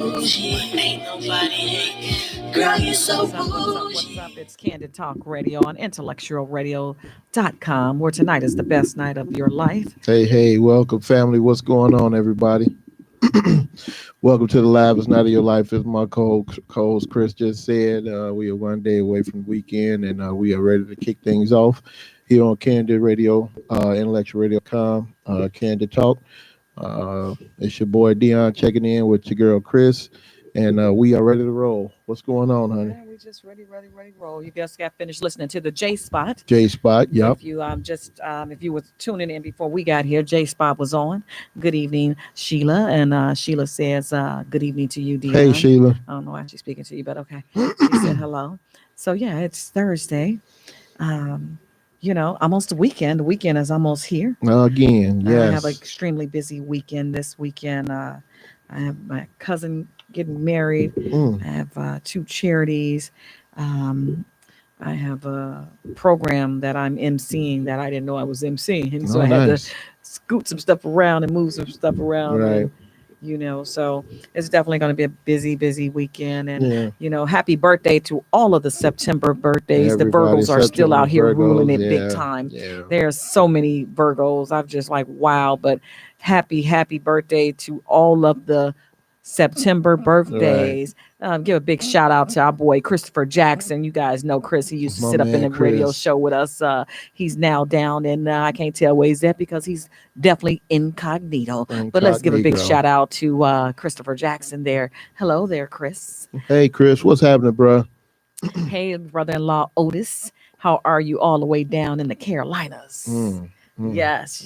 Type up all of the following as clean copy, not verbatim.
Ain't nobody hate. Girl, you so What's up? It's Candid Talk Radio on IntellectualRadio.com, where tonight is the best night of your life. Hey, welcome, family. What's going on, everybody? Welcome to the Lavish Night of Your Life. As my co-host Chris just said, we are one day away from the weekend, and we are ready to kick things off here on Candid Radio, IntellectualRadio.com, Candid Talk. It's your boy Dion checking in with your girl Chris, and we are ready to roll. What's going on, honey? Yeah, we just ready, roll. You just got finished listening to the J Spot. J Spot, yep. If you if you were tuning in before we got here, J Spot was on. Good evening, Sheila, and Sheila says good evening to you, Dion. Hey, Sheila. I don't know why she's speaking to you, but okay. She said hello. So yeah, it's Thursday. Almost the weekend. The weekend is almost here. Again, yes. I have an extremely busy weekend this weekend. I have my cousin getting married. I have two charities. I have a program that I'm emceeing that I didn't know I was emceeing. So I had to scoot some stuff around and move some stuff around. Right. And, so it's definitely going to be a busy weekend. And, happy birthday to all of the September birthdays. Everybody, the Virgos are still out here ruling it yeah, big time. Yeah. There's so many Virgos. I'm just like, wow. But happy birthday to all of the September birthdays. Right. Give a big shout out to our boy Christopher Jackson. You guys know Chris. He used to sit up in the radio show with us. He's now down, and I can't tell where he's at because he's definitely incognito. But let's give a big shout out to Christopher Jackson there. Hello there, Chris. Hey, Chris. What's happening, bro? Hey, brother-in-law Otis. How are you all the way down in the Carolinas? Yes.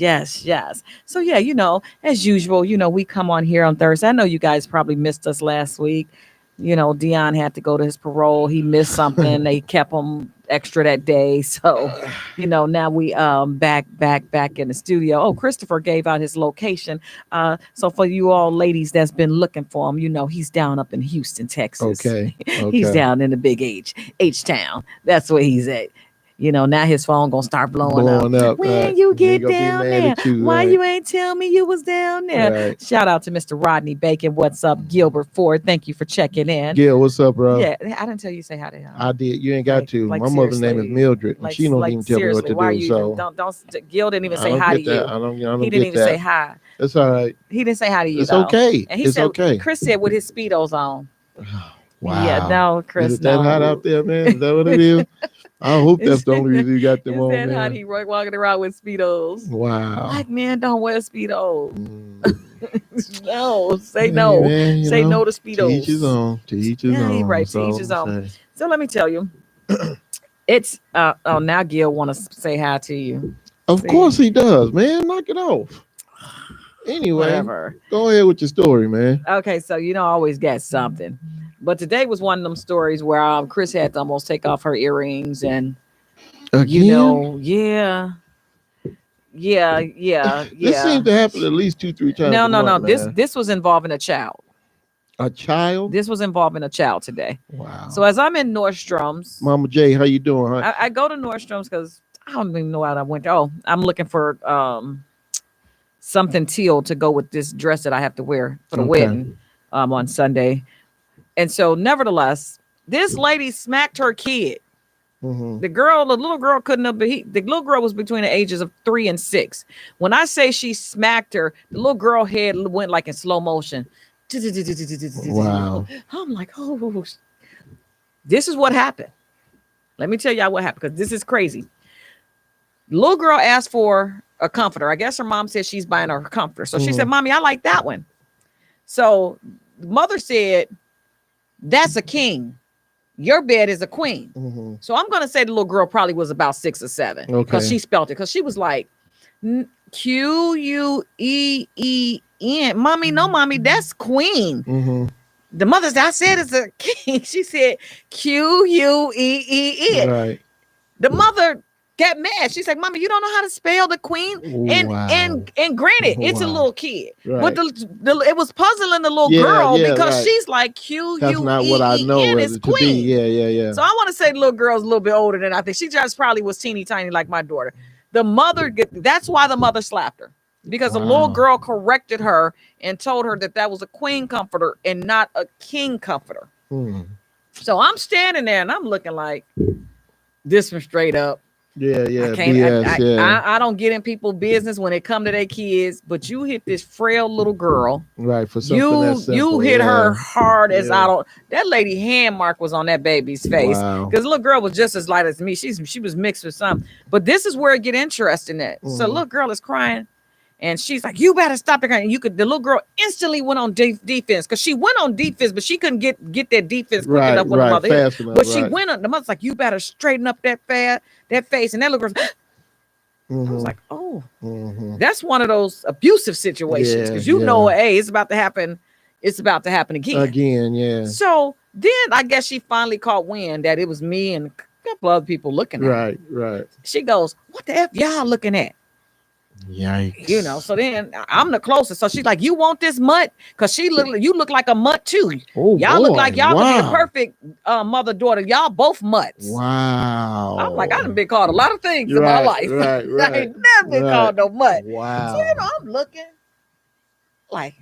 So yeah, as usual, we come on here on Thursday. I know you guys probably missed us last week. Dion had to go to his parole. He missed something. They kept him extra that day. So, now we back in the studio. Oh, Christopher gave out his location. So for you all ladies that's been looking for him, he's down up in Houston, Texas. Okay. He's down in the big H town. That's where he's at. Now his phone gonna start blowing up. When you get down there, why you ain't tell me you was down there? Right. Shout out to Mr. Rodney Bacon. What's up, Gilbert Ford? Thank you for checking in. Gil, what's up, bro? Yeah, I didn't tell you say hi to him. I did. You ain't got to. My mother's name is Mildred, and she don't even tell me what to why do. You so don't. Gil didn't even say hi to you. I don't he didn't even say hi. It's all right. He didn't say hi to you. It's okay. And he said, okay. Chris said with his Speedos on. Wow. Yeah, no, Chris. Is it that hot out there, man? Is that what it is? I hope that's the only reason you got them on, man. Is that how he walking around with Speedos? Wow. Black men don't wear Speedos. No, say no. Man, say no to Speedos. To each his own. To each his own. Yeah, right. To each his own. So let me tell you. It's, now Gil want to say hi to you. Of course he does, man. Knock it off. Anyway, whatever. Go ahead with your story, man. Okay, so I always got something. But today was one of them stories where Chris had to almost take off her earrings and, again? Yeah. This seems to happen at least 2-3 times. No. This was involving a child. A child? This was involving a child today. Wow. So as I'm in Nordstrom's. Mama J, how you doing, huh? I go to Nordstrom's because I don't even know how I went. Oh, I'm looking for something teal to go with this dress that I have to wear for the wedding on Sunday. And so, nevertheless, this lady smacked her kid. Mm-hmm. The little girl couldn't have been. The little girl was between the ages of 3 and 6. When I say she smacked her, the little girl head went like in slow motion. Wow. I'm like, oh, this is what happened. Let me tell y'all what happened because this is crazy. The little girl asked for a comforter. I guess her mom said she's buying her a comforter. So she said, Mommy, I like that one. So the mother said, that's a king. Your bed is a queen. Mm-hmm. So I'm going to say the little girl probably was about 6 or 7 because she spelled it because she was like Queen. Mommy, no, Mommy, that's queen. Mm-hmm. The mother said, I said it's a king. She said Queen. Right. The mother got mad. She's like, Mommy, you don't know how to spell the queen? And granted, it's a little kid. Right. But it was puzzling the little girl because she's like Queen. That's not what I know is queen. Yeah. So I want to say the little girl's a little bit older than I think. She just probably was teeny tiny like my daughter. The mother, that's why the mother slapped her. because a little girl corrected her and told her that was a queen comforter and not a king comforter. So I'm standing there and I'm looking like this one straight up. Yeah. I don't get in people's business when it come to their kids, but you hit this frail little girl. Right, for something that's simple. You hit her hard as I don't. That lady hand mark was on that baby's face because the little girl was just as light as me. She was mixed with something. But this is where it get interesting at. So the little girl is crying. And she's like, you better stop it. And the little girl instantly went on defense because she went on defense, but she couldn't get that defense quick enough with her mother. But she went on. The mother's like, you better straighten up that face. And that little girl, I was like, oh, that's one of those abusive situations because hey, it's about to happen. It's about to happen again. Yeah. So then I guess she finally caught wind that it was me and a couple other people looking at her. Right. She goes, what the F y'all looking at? Yikes. So then I'm the closest. So she's like, you want this mutt? Because you look like a mutt too. Oh, y'all look like y'all could be the perfect mother-daughter. Y'all both mutts. Wow. I'm like, I done been called a lot of things in my life. Right. I ain't never been called no mutt. Wow. So, I'm looking like,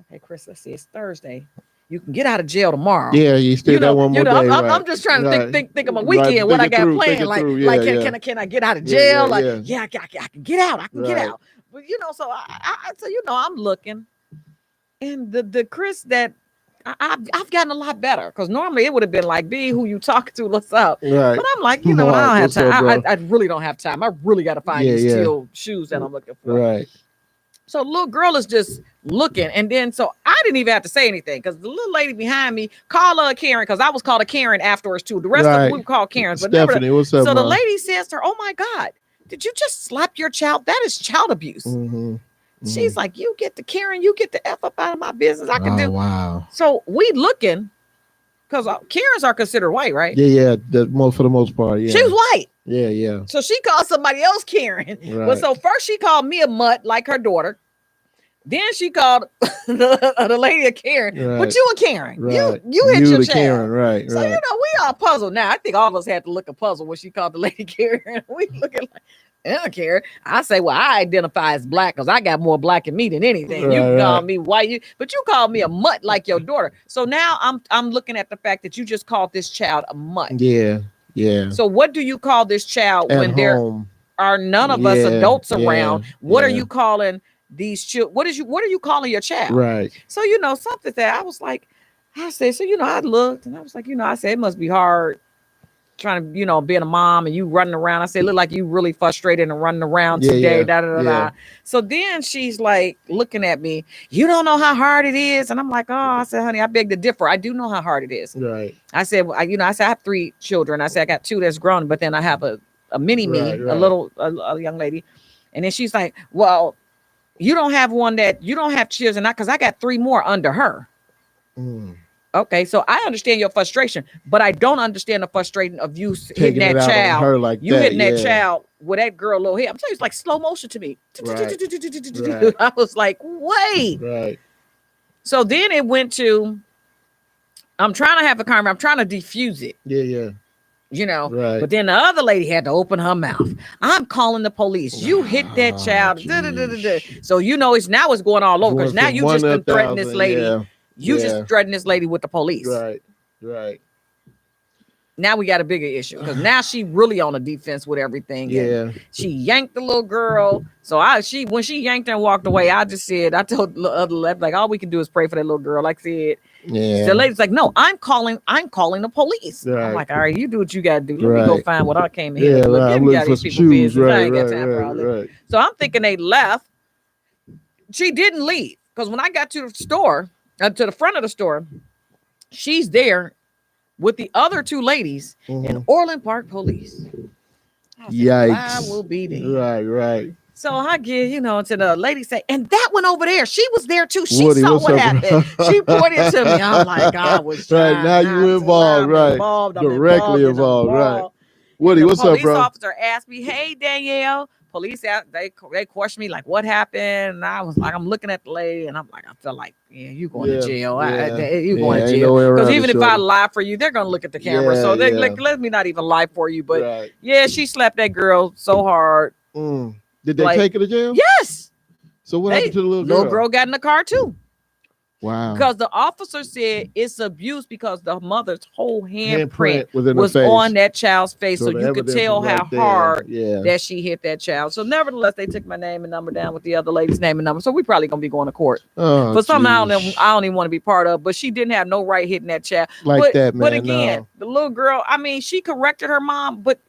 okay, Chris, let's see, it's Thursday. You can get out of jail tomorrow. Yeah, you still got one more day. I'm just trying to think of my weekend, what I got planned. Can I get out of jail? I can get out. I can get out. But so I'm looking, and the Chris that I've gotten a lot better because normally it would have been like, B, who you talking to? What's up? Right. But I'm like, I don't have time. I really don't have time. I really got to find these steel shoes that I'm looking for. Right. So the little girl is just looking. And then, so I didn't even have to say anything because the little lady behind me called her a Karen because I was called a Karen afterwards too. The rest of them we were called Karens. But Stephanie, what's up, so the lady says to her, oh my God, did you just slap your child? That is child abuse. She's like, you get the Karen, you get the F up out of my business. I can do. Wow. So we looking because Karens are considered white, right? Yeah. For the most part, yeah. She was white. Yeah. So she called somebody else Karen. Right. But so first she called me a mutt like her daughter. Then she called the lady a Karen. Right. But you a Karen. Right. You hit your child. Karen. Right. So we all puzzled now. I think all of us had to look a puzzle when she called the lady Karen. We looking like Karen. I say, well, I identify as black because I got more black in me than anything. You call me white, but you call me a mutt like your daughter. So now I'm looking at the fact that you just called this child a mutt. Yeah. So what do you call this child at when home. There are none of us adults around? What are you calling these children? What are you calling your child? Right. So something that I was like, I said, so I looked and I was like, I said it must be hard trying to being a mom and you running around. I said, look like you really frustrated and running around today. Da. So then she's like looking at me, you don't know how hard it is. And I'm like, oh, I said, honey, I beg to differ. I do know how hard it is. Right. I said, I have 3 children. I said, I got 2 that's grown, but then I have a mini me, a little a young lady. And then she's like, well, you don't have children, because I got 3 more under her. Okay, so I understand your frustration, but I don't understand the frustration of you hitting that child. Her like you hitting that child with that girl little hair. I'm telling you, it's like slow motion to me. Right. I was like, wait. Right. So then it went to, I'm trying to have a conversation. I'm trying to diffuse it. Yeah. Right. But then the other lady had to open her mouth. I'm calling the police. You hit that child. So it's going all over because now you just threatened this lady. Yeah. You just threatened this lady with the police. Right. Now we got a bigger issue because now she really on the defense with everything. Yeah. She yanked the little girl. So when she yanked her and walked away, I told the other left, like, all we can do is pray for that little girl. Like I said. Yeah. The lady's like, no, I'm calling the police. Right. I'm like, all right, you do what you gotta do. Let me go find what I came here. Yeah, right. I'm looking for some shoes. I ain't got time for all this. So I'm thinking they left. She didn't leave because when I got to the store, to the front of the store, she's there with the other 2 ladies in Orland Park Police. Yikes! I will be there. Right. So I get, to the lady say, and that one over there, she was there too. She saw what happened. She pointed to me. I'm like, I was trying. Right, now you involved, right? Directly involved, right? Woody, what's up, bro? Police officer asked me, hey, Danielle. Police, they questioned me, like, what happened? And I was like, I'm looking at the lady, and I'm like, I feel like, you going to jail. You going to jail. Because even if I lie for you, they're going to look at the camera. So they like, let me not even lie for you. But she slapped that girl so hard. Did they take her to jail? Yes. So what happened to the little girl? Little girl got in the car too. Wow. Because the officer said it's abuse because the mother's whole handprint was on that child's face. So the you could evidence tell was right how there. hard Yeah. that she hit that child. So nevertheless, they took my name and number down with the other lady's name and number. So we probably going to be going to court for something I don't even want to be part of. But she didn't have no right hitting that child. But again, the little girl, I mean, she corrected her mom, but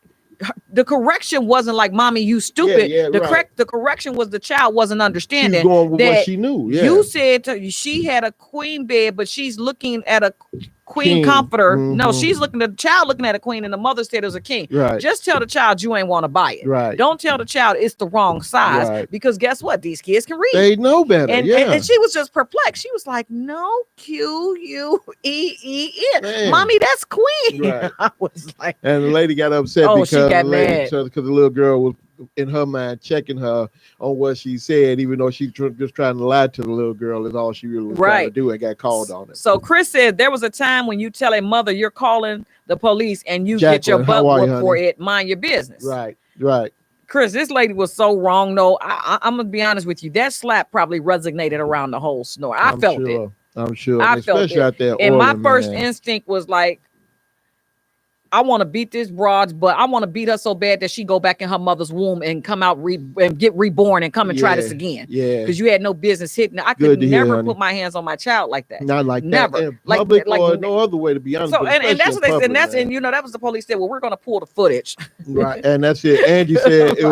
the correction wasn't like, "Mommy, you stupid." The correction was the child wasn't understanding. She was going with what she knew. Yeah. You said she had a queen bed, but she's looking at a queen comforter. Mm-hmm. No, she's looking at the child looking at a queen, and the mother said it was a king. Right. Just tell the child you ain't want to buy it. Right. Don't tell the child it's the wrong size because guess what? These kids can read. They know better. And she was just perplexed. She was like, "No, QUEEN, Mommy, that's queen." Right. I was like, and the lady got upset because she got mad because the little girl was in her mind checking her on what she said, even though she just trying to lie to the little girl is all she really was trying to do, and got called on it. So Chris said there was a time when you tell a mother you're calling the police and you get your butt whooped for it. Mind your business. Right. Chris, this lady was so wrong. No, I'm gonna be honest with you. That slap probably resonated around the whole snore. I felt it. I'm sure. I felt it. Out there. And my first instinct was like, I want to beat this broad, but I want to beat her so bad that she go back in her mother's womb and come out and get reborn and come and try this again. Yeah. Because you had no business hitting. I could never put my hands on my child like that. Not like never. That. Public or no other way, to be honest. So and that's what they said. And you know, that was the police said, well, we're gonna pull the footage. Right. And that's it. Angie said it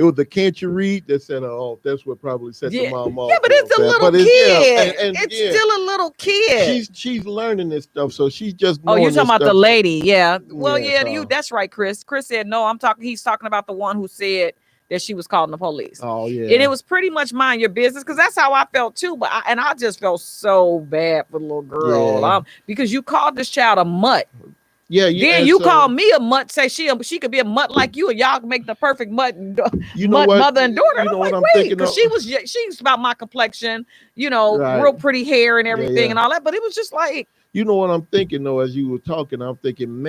was the can't you read that said oh, that's what probably set the mom off. Yeah, but it's a little kid. It's still a little kid. She's learning this stuff, so she's just you're talking about the lady, yeah. Well, that's right, Chris. Chris said no. He's talking about the one who said that she was calling the police. Oh yeah. And it was pretty much mind your business because that's how I felt too. But I just felt so bad for the little girl because you called this child a mutt. Yeah. Then you call me a mutt. Say she could be a mutt like you, and y'all make the perfect mutt. Mother and daughter. You know what I'm thinking? Because she's about my complexion. You know, real pretty hair and everything and all that. But it was just like. You know what I'm thinking though, as you were talking, I'm thinking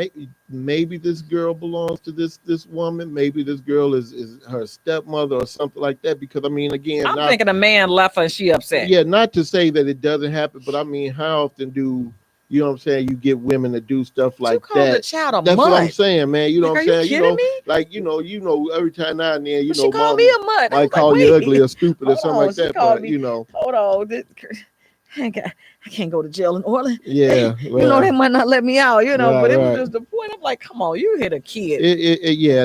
maybe this girl belongs to this woman. Maybe this girl is her stepmother or something like that. Because I mean, again, I'm thinking a man left her and she upset. Yeah, not to say that it doesn't happen, but I mean, how often do you know what I'm saying? You get women to do stuff like that. The child a That's mutt. what I'm saying, man. You know what I'm saying? You know, like you know, every time now and then, you know, she called me a mutt. Might call you ugly or stupid or something like that. But you know, hold on. I can't go to jail in Orland. Yeah, you know they might not let me out. You know, but it was just the point. I'm like, come on, you hit a kid.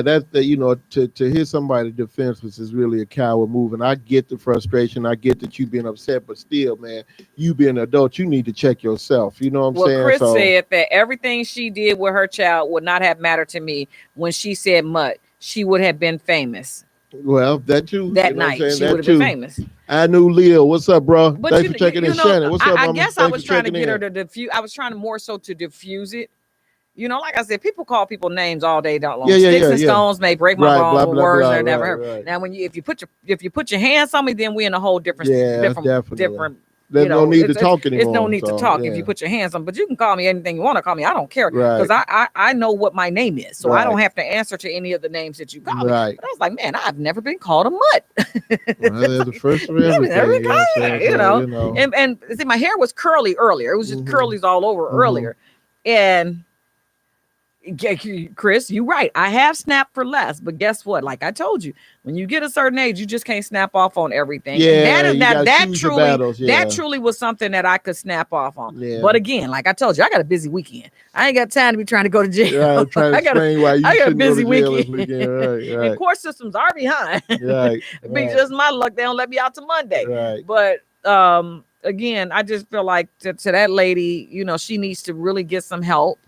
That's the to hear somebody defenseless is really a coward move. And I get the frustration. I get that you being upset, but still, man, you being an adult, you need to check yourself. You know what I'm saying? Chris said that everything she did with her child would not have mattered to me when she said mutt. She would have been famous. Well, that too. That night, she would have been famous. I knew Leo. What's up, bro? Thanks for checking in, Shannon. What's up, I guess I was trying to get her to diffuse. I was trying more so to diffuse it. You know, like I said, people call people names all day long. Sticks and stones may break my bones, but words are never hurt. Now, if you put your hands on me, then we're in a whole different. There's no need to talk anymore. There's no need to talk if you put your hands on. But you can call me anything you want to call me. I don't care because I know what my name is, so I don't have to answer to any of the names that you call me. But I was like, man, I've never been called a mutt. Well, the first of everything, you know. And see, my hair was curly earlier. It was just curlies all over earlier, and. Chris, you're right. I have snapped for less, but guess what? Like I told you, when you get a certain age, you just can't snap off on everything. Yeah, that truly was something that I could snap off on. Yeah. But again, like I told you, I got a busy weekend. I ain't got time to be trying to go to jail. I got a busy weekend. Right. And court systems are behind. Right. Be just my luck. They don't let me out to Monday. Right. But again, I just feel like to that lady, you know, she needs to really get some help.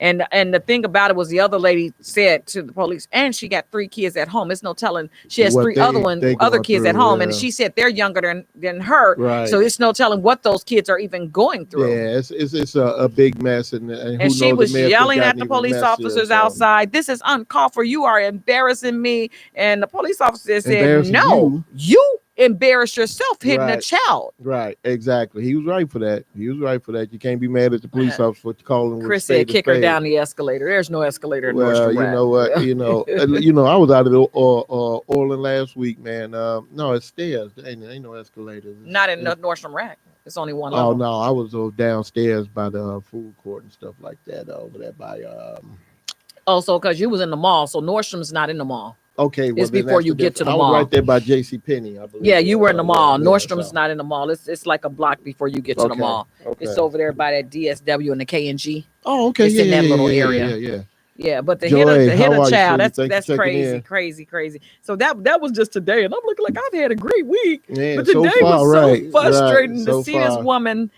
And the thing about it was the other lady said to the police, and she got 3 kids at home. It's no telling. She has other kids at home, and she said they're younger than her. Right. So it's no telling what those kids are even going through. Yeah, it's a big mess, and she was yelling at the police officers outside. This is uncalled for. You are embarrassing me. And the police officer said, "No, you embarrass yourself hitting a Right. child. Right, exactly. He was right for that. He was right for that. You can't be mad at the police officer for calling with a Chris said, spade a "Kick her spade. down the escalator." There's no escalator in Well, Nordstrom you Rack. know what? I was out of the Orland last week, man. No, it's stairs. Ain't no escalators. Not in the Nordstrom Rack. It's only one Oh level. no, I was downstairs by the food court and stuff like that over there by. Also, because you was in the mall, so Nordstrom's not in the mall. Okay, well It's then before that's you the get to difference. the I was mall. right there by J.C. Penney, I believe. Yeah, you were in the mall. Yeah, Nordstrom's so. not in the mall. It's like a block before you get to the Okay, mall. okay. It's over there by that DSW and the K&G. Oh, okay. It's Yeah, in yeah, that yeah, little yeah, area. yeah, yeah. Yeah, but the Joy, hit how a are you, child, sweetie? Thank you that's for checking crazy, in. crazy. So that was just today, and I'm looking like I've had a great week. Yeah, But so today far, was so right, frustrating to so see this far. woman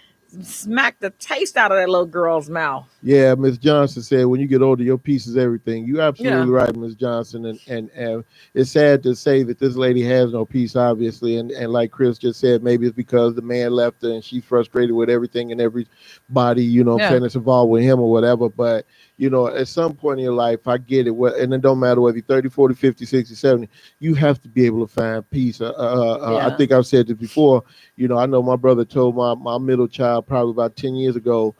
smack the taste out of that little girl's mouth. Yeah, Miss Johnson said, when you get older, your piece is everything. You're absolutely Yeah. right, Miss Johnson. And it's sad to say that this lady has no peace, obviously. And like Chris just said, maybe it's because the man left her and she's frustrated with everything and everybody, I'm saying, that's involved with him or whatever. But, at some point in your life, I get it. And it don't matter whether you're 30, 40, 50, 60, 70, you have to be able to find peace. I think I've said this before. I know my brother told my middle child probably about 10 years ago,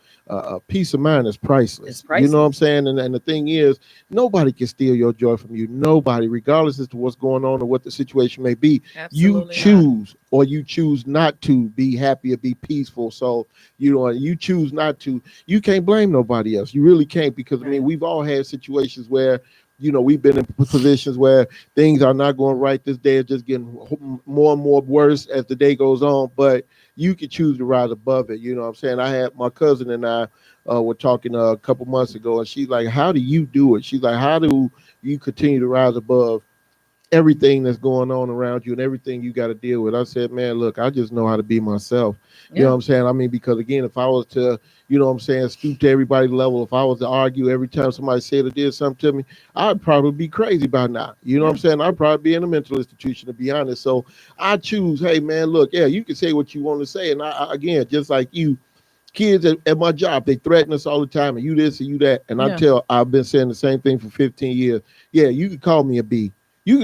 peace of mind is priceless. It's priceless. You know what I'm saying? And the thing is, nobody can steal your joy from you. Nobody, regardless as to what's going on or what the situation may be. Absolutely you choose or you choose not to be happy or be peaceful. So, you choose not to. You can't blame nobody else. You really can't, because I mean, we've all had situations where we've been in positions where things are not going right. This day is just getting more and more worse as the day goes on. But you can choose to rise above it. You know what I'm saying? I had my cousin and I were talking a couple months ago, and she's like, how do you do it? She's like, how do you continue to rise above everything that's going on around you and everything you got to deal with? I said, man, look, I just know how to be myself. You know what I'm saying? I mean, because again, if I was to, stoop to everybody's level, if I was to argue every time somebody said or did something to me, I'd probably be crazy by now. You know what I'm saying? I'd probably be in a mental institution, to be honest. So I choose, hey, man, look, yeah, you can say what you want to say. And again, just like you, kids at my job, they threaten us all the time, and you this and you that. And I've been saying the same thing for 15 years. Yeah, you can call me a B. You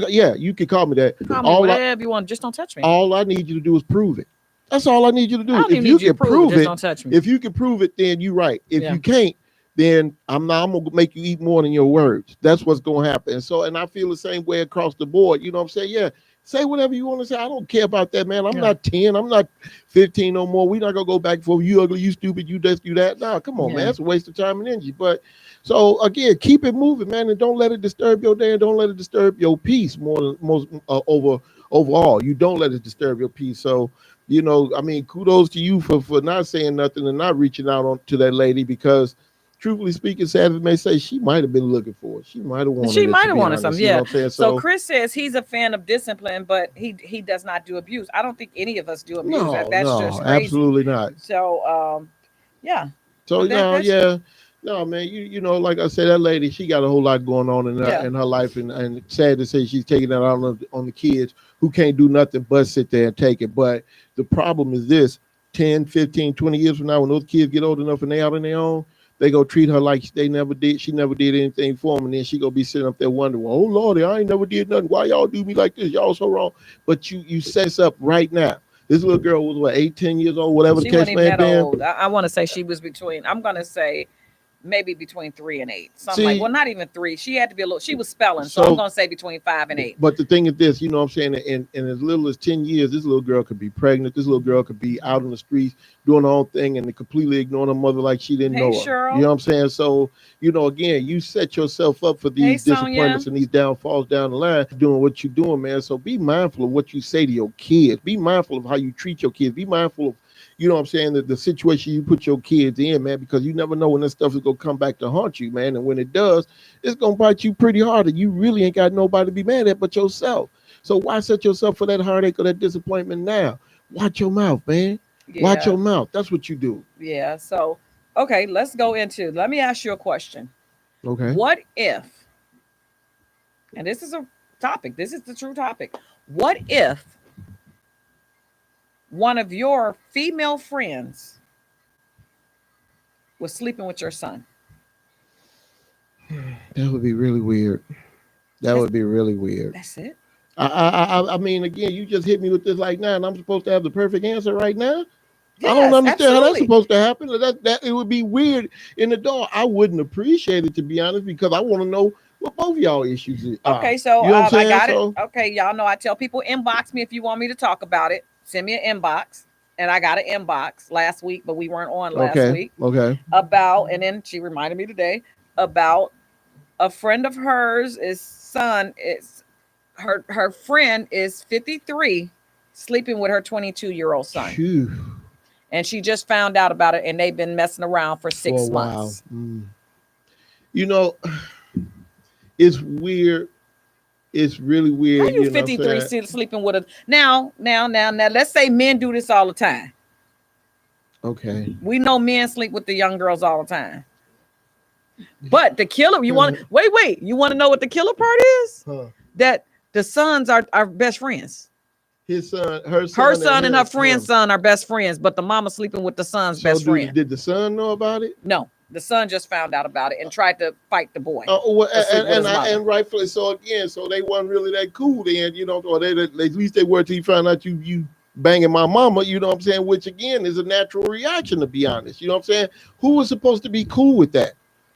can call me that. Call me whatever you want. Just don't touch me. All I need you to do is prove it. That's all I need you to do. If you can prove it, don't touch me. If you can prove it, then you're right. If you can't, then I'm gonna make you eat more than your words. That's what's gonna happen. And I feel the same way across the board. You know what I'm saying? Yeah. Say whatever you want to say. I don't care about that, man. I'm not 10. I'm not 15 no more. We're not gonna go back and forth. You ugly, you stupid, you this, you that. No, come on, man. That's a waste of time and energy. But so again, keep it moving, man, and don't let it disturb your day, and don't let it disturb your peace overall. You don't let it disturb your peace. So, I mean, kudos to you for not saying nothing and not reaching out to that lady, because truthfully speaking, sad as it may say, she might have been looking for it. She might have wanted something. Yeah. You know what I'm saying? So Chris says he's a fan of discipline, but he does not do abuse. I don't think any of us do abuse. No, That's just crazy. Absolutely not. So yeah. So no, man, you know, like I said, that lady, she got a whole lot going on in her life, and sad to say she's taking that out on the kids who can't do nothing but sit there and take it. But the problem is this: 10, 15, 20 years from now, when those kids get old enough and they out on their own, they go treat her like she never did anything for them, and then she gonna be sitting up there wondering, well, oh Lordy, I ain't never did nothing. Why y'all do me like this? Y'all so wrong. But you set us up right now. This little girl was what, 8, 10 years old, whatever the case may have been. Old. I want to say she was I'm gonna say maybe between 3 and 8. Not even 3. She had to be a little. She was spelling, so I'm gonna say between 5 and 8. But the thing is this, you know what I'm saying? In as little as 10 years, this little girl could be pregnant. This little girl could be out on the streets doing her own thing and completely ignoring her mother like she didn't know her. Cheryl. You know what I'm saying? So, again, you set yourself up for these disappointments and these downfalls down the line, doing what you're doing, man. So be mindful of what you say to your kids. Be mindful of how you treat your kids. Be mindful of, you know what I'm saying, the situation you put your kids in, man, because you never know when this stuff is going to come back to haunt you, man. And when it does, it's going to bite you pretty hard, and you really ain't got nobody to be mad at but yourself. So why set yourself for that heartache or that disappointment now? Watch your mouth, man. Yeah. Watch your mouth. That's what you do. Yeah. So, okay, let me ask you a question. Okay. What if, and this is a topic, this is the true topic. What if one of your female friends was sleeping with your son? That would be really weird. That would be really weird. That's it. I mean, again, you just hit me with this like now, and I'm supposed to have the perfect answer right now. I don't Yes, understand how that's absolutely. supposed to happen. That it would be weird in the dark. I wouldn't appreciate it, to be honest, because I want to know what both y'all issues are. Okay, so You know what I'm I saying? got it. So Okay, y'all know I tell people inbox me if you want me to talk about it. Send me an inbox. And I got an inbox last week, but we weren't on last okay, week okay. about, and then she reminded me today about a friend of hers. Is son is her friend is 53, sleeping with her 22-year-old son, Phew. and she just found out about it, and they've been messing around for For a 6 while. months. You know, it's weird. It's really How weird. you You know what I'm 53 saying? still sleeping with a now? Let's say men do this all the time. Okay. We know men sleep with the young girls all the time. But the killer, you want to wait. You want to know what the killer part is? Huh. That the sons are best friends. His son, her Her son, son and her friend's him. son are best friends, but the mama sleeping with the son's So, best friend. did the son know about it? No, the son just found out about it and tried to fight the boy Well, for sleeping with his mother. and rightfully so. Again, so they weren't really that cool then, you know, or they at least they were till you found out you banging my mama, you know what I'm saying? Which again is a natural reaction, to be honest. You know what I'm saying? Who was supposed to be cool with that?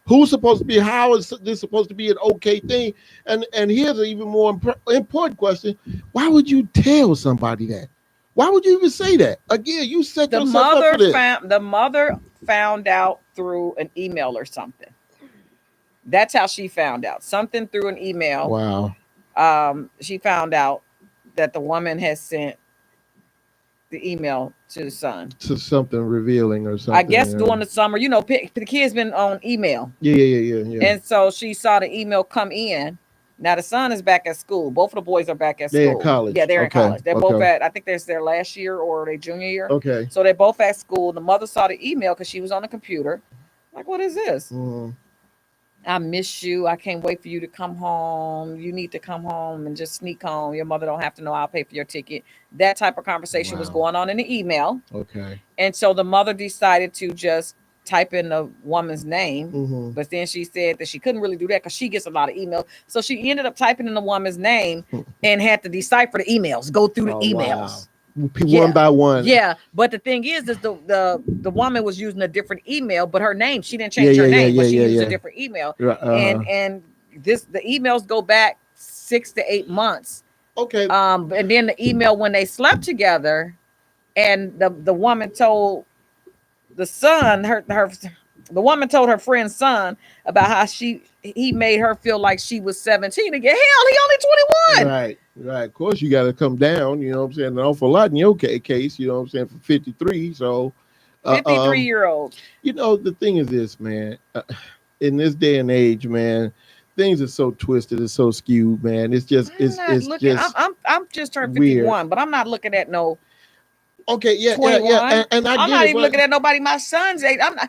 Who's supposed to be? How is this supposed to be an okay thing? And here's an even more important question: why would you tell somebody that? Why would you even say that? Again, you set The yourself up for this. the mother found out through an email or something. That's how she found out. Something through an email. Wow. She found out that the woman has sent the email to the son. To something revealing or something. I guess during the summer, you know, the kid's been on email. Yeah. And so she saw the email come in. Now the son is back at school. Both of the boys are back at school. They're in college. Yeah, they're in Okay, college. They're both at, I think there's their last year or their junior year. Okay. So they're both at school. The mother saw the email because she was on the computer. Like, what is this? I miss you. I can't wait for you to come home. You need to come home and just sneak home. Your mother don't have to know. I'll pay for your ticket. That type of conversation was going on in the email. Okay. And so the mother decided to just type in the woman's name. But then she said that she couldn't really do that because she gets a lot of emails. So she ended up typing in the woman's name and had to decipher the emails, go through the emails. Wow. One by one. Yeah, but the thing is the woman was using a different email, but her name, she didn't change her name, but she used a different email. And the emails go back 6 to 8 months. Okay. And then the email when they slept together, and the woman told the son, the woman told her friend's son about how he made her feel like she was 17 again. Hell, he only 21. Right. Of course, you got to come down. You know what I'm saying? An awful lot in your case. You know what I'm saying? For 53, so 53-year-old. You know, the thing is this, man. In this day and age, man, things are so twisted. It's so skewed, man. It's just I'm just turned 51, weird. But I'm not looking at no. Okay, yeah. And I'm not even looking at nobody my son's age. I'm not.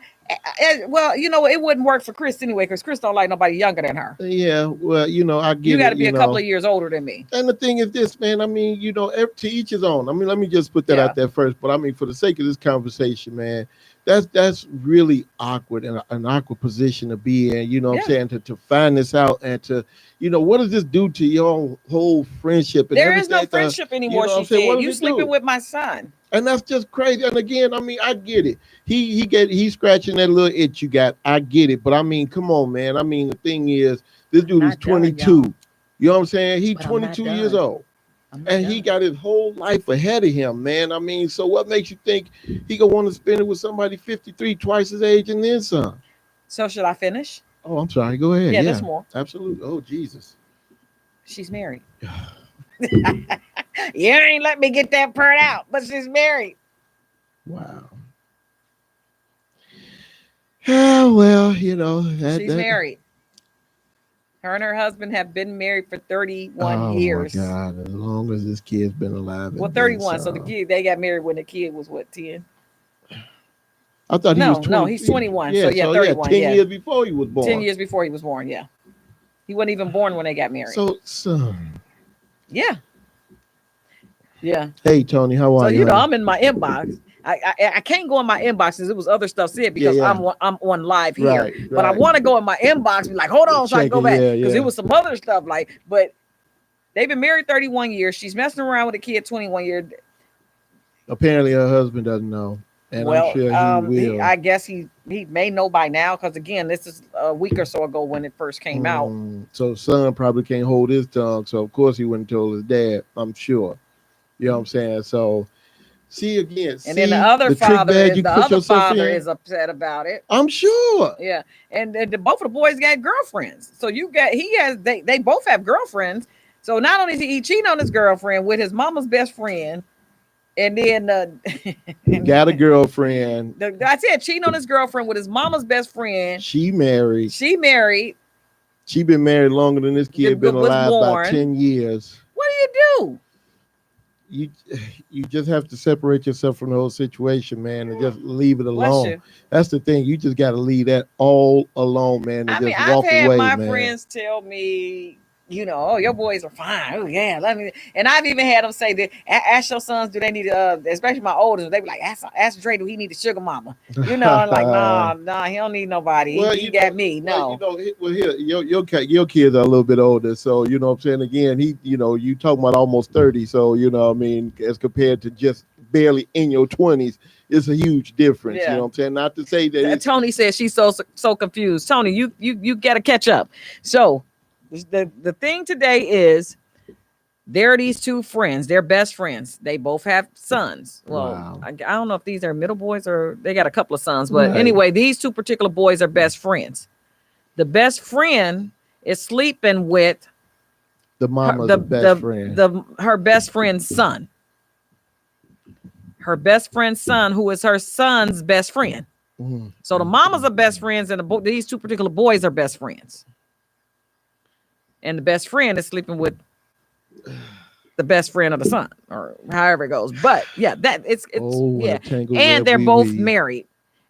Well, you know, it wouldn't work for Chris anyway, because Chris don't like nobody younger than her. Yeah, well, you know, I get it. You got to be a couple of years older than me. And the thing is this, man, I mean, you know, to each his own. I mean, let me just put that out there first. But I mean, for the sake of this conversation, man, that's really awkward and an awkward position to be in, you know what I'm saying, to find this out and to, you know, what does this do to your whole friendship? And there is no friendship anymore, you know, she said. You sleeping with my son. And that's just crazy. And again, I mean, I get it. He's scratching that little itch you got. I get it. But I mean, come on, man. I mean, the thing is, this dude is 22. You know what I'm saying? He's 22 years old. And he got his whole life ahead of him, man. I mean, so what makes you think he gonna want to spend it with somebody 53, twice his age and then some? So should I finish? Oh, I'm sorry. Go ahead. Yeah, there's more. Absolutely. Oh, Jesus. She's married. You ain't let me get that part out, but she's married. Wow. Oh, well, you know. She's married. Her and her husband have been married for 31 years. Oh, my God. As long as this kid's been alive. Well, 31. So the kid, they got married when the kid was, what, 10? I thought he was 20. No, he's 21. Yeah, so 31. 10 years before he was born. 10 years before he was born, yeah. He wasn't even born when they got married. So yeah. Yeah. Hey, Tony, how are you? So, you know, I'm in my inbox. I can't go in my inbox because it was other stuff said because I'm on live here. Right. But I want to go in my inbox and be like, hold on, so I can go back. Because it was some other stuff like, but they've been married 31 years. She's messing around with a kid 21 years. Apparently, her husband doesn't know, and Well, I'm sure he will. I guess he may know by now, because again, this is a week or so ago when it first came out. So son probably can't hold his tongue, so of course he wouldn't tell his dad. I'm sure. You know what I'm saying? So, see again. And then the other father is upset about it. I'm sure. Yeah, and both of the boys got girlfriends. So they both have girlfriends. So not only is he cheating on his girlfriend with his mama's best friend, and then got a girlfriend. I said cheating on his girlfriend with his mama's best friend. She married. She been married longer than this kid been alive about 10 years. What do? You just have to separate yourself from the whole situation, man, and just leave it alone. That's the thing. You just got to leave that all alone, man, and walk away, I've had my friends tell me, oh, your boys are fine. Oh, yeah, and I've even had them say that, ask your sons, do they need, especially my oldest, they be like, ask Dre, do he need a sugar mama? I'm like, nah, he don't need nobody. Well, he got me. No. Here, your kids are a little bit older, so, you know what I'm saying? Again, you talking about almost 30, so, as compared to just barely in your 20s, it's a huge difference. Yeah. You know what I'm saying? Not to say that Tony says she's so confused. Tony, you got to catch up. So, the thing today is there are these two friends. They're best friends. They both have sons. Well, wow. I don't know if these are middle boys or they got a couple of sons. But anyway, these two particular boys are best friends. The best friend is sleeping with the mama's best friend. Her best friend's son. Her best friend's son, who is her son's best friend. Mm-hmm. So the mamas are best friends, and these two particular boys are best friends. And the best friend is sleeping with the best friend of the son, or however it goes. But yeah, it's and they're both married.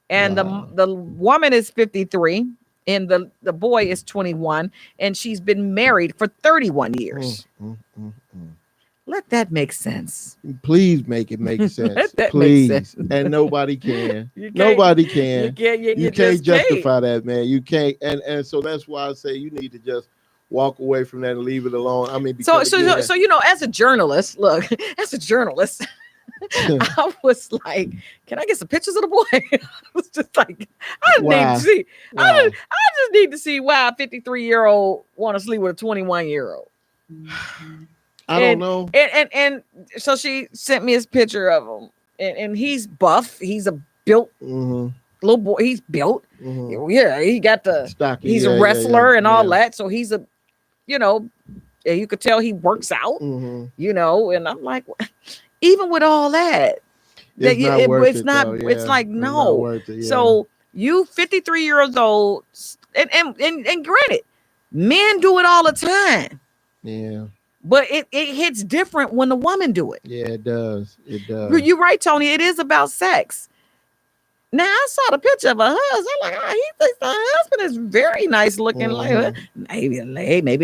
And the woman is 53, and the boy is 21, and she's been married for 31 years. Let that make sense. Please make it make sense. Please. Make sense. And nobody can. Nobody can. You can't justify that, man. You can't. And so that's why I say you need to just walk away from that and leave it alone. I mean, so as a journalist, I was like, can I get some pictures of the boy? I was just like, I need to see. I just need to see why a 53-year-old want to sleep with a 21-year-old. I don't know. And so she sent me his picture of him, and he's buff. He's a built little boy. He's built. Mm-hmm. Yeah, he got the stocky. He's a wrestler and all that. So he's a, you could tell he works out. Mm-hmm. And I'm like, even with all that, it's like no. Worth it, yeah. So you 53 years old, and granted, men do it all the time. Yeah. But it hits different when the woman do it. Yeah, it does. It does. You're right, Tony. It is about sex. Now, I saw the picture of her husband. I'm like, he thinks the husband is very nice looking. Like, maybe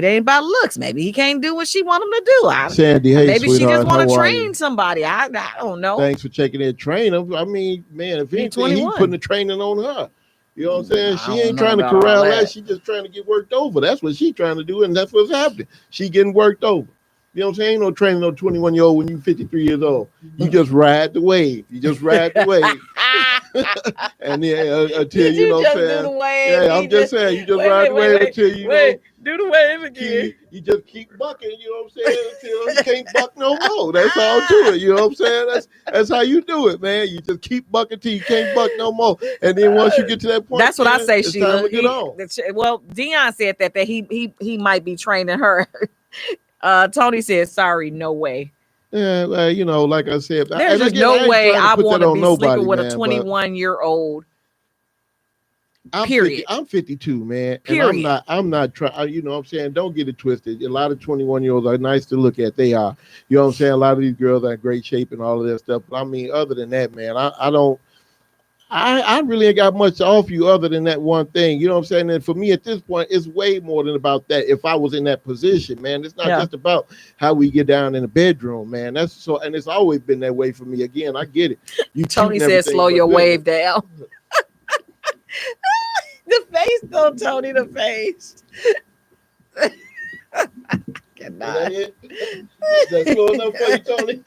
they ain't about looks. Maybe he can't do what she want him to do. Sandy, hey, maybe she just want to train somebody. I don't know. Thanks for checking that trainer. I mean, man, if he's putting the training on her. You know what I'm saying? She ain't trying to corral that. She just trying to get worked over. That's what she's trying to do, and that's what's happening. She getting worked over. You know what I'm saying? Ain't no training no 21-year-old when you 53 years old. You just ride the wave. You just ride the wave. And then until you know what I'm saying. Yeah, I'm just saying you just ride the wave until you know. Do the wave again. You just keep bucking, you know what I'm saying, until you can't buck no more. That's all to it. You know what I'm saying? That's how you do it, man. You just keep bucking till you can't buck no more. And then once you get to that point, that's what I say, Sheila. Well, Dion said that he might be training her. Tony said, sorry, no way. Yeah, like I said, there's just no way I want to be sleeping with a 21-year-old. Period. I'm 52, man. Period. And I'm not trying, you know what I'm saying? Don't get it twisted. A lot of 21-year-olds are nice to look at. They are. You know what I'm saying? A lot of these girls are in great shape and all of that stuff. But I mean, other than that, man, I really ain't got much to offer you other than that one thing. You know what I'm saying? And for me at this point, it's way more than about that. If I was in that position, man, it's not just about how we get down in the bedroom, man. That's so, and it's always been that way for me. Again, I get it. Tony said, slow your wave down. The face, though, Tony, the face. Cannot. That's slow enough for you, Tony.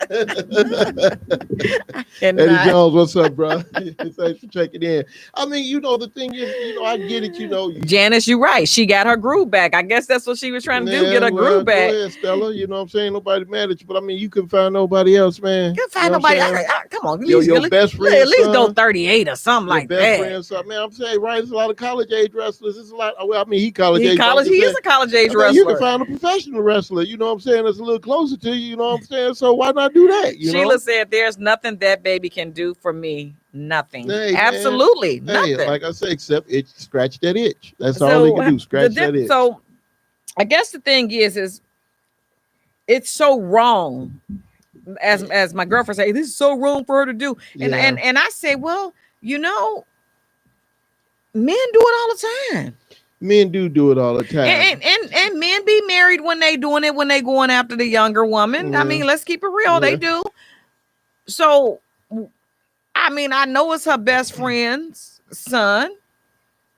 And Eddie Jones, what's up, bro? Thanks for checking in. I mean, the thing is, I get it. Janice, you're right. She got her groove back. I guess that's what she was trying to do, get her groove back. Go ahead, Stella. You know what I'm saying? Nobody mad at you, but I mean, you can find nobody else, man. You can find nobody. Come on, your best friend, at least go 38 or something like that. Best friend, son. Man, I'm saying, right? There's a lot of college age wrestlers. There's a lot. Well, I mean, he college age. He is a college age wrestler. You can find a professional wrestler. You know what I'm saying? That's a little closer to you. You know what I'm saying? So why not do that? Sheila said, "There's nothing that baby can do for me. Nothing. Hey, absolutely nothing. Like I say, except scratch that itch. That's all they can do. Scratch that itch. So, I guess the thing is it's so wrong. As my girlfriend said, this is so wrong for her to do. And I say, well, men do it all the time. Men do it all the time. And men be married when they doing it, when they going after the younger woman. I mean, let's keep it real. They do. So, I mean, I know it's her best friend's son,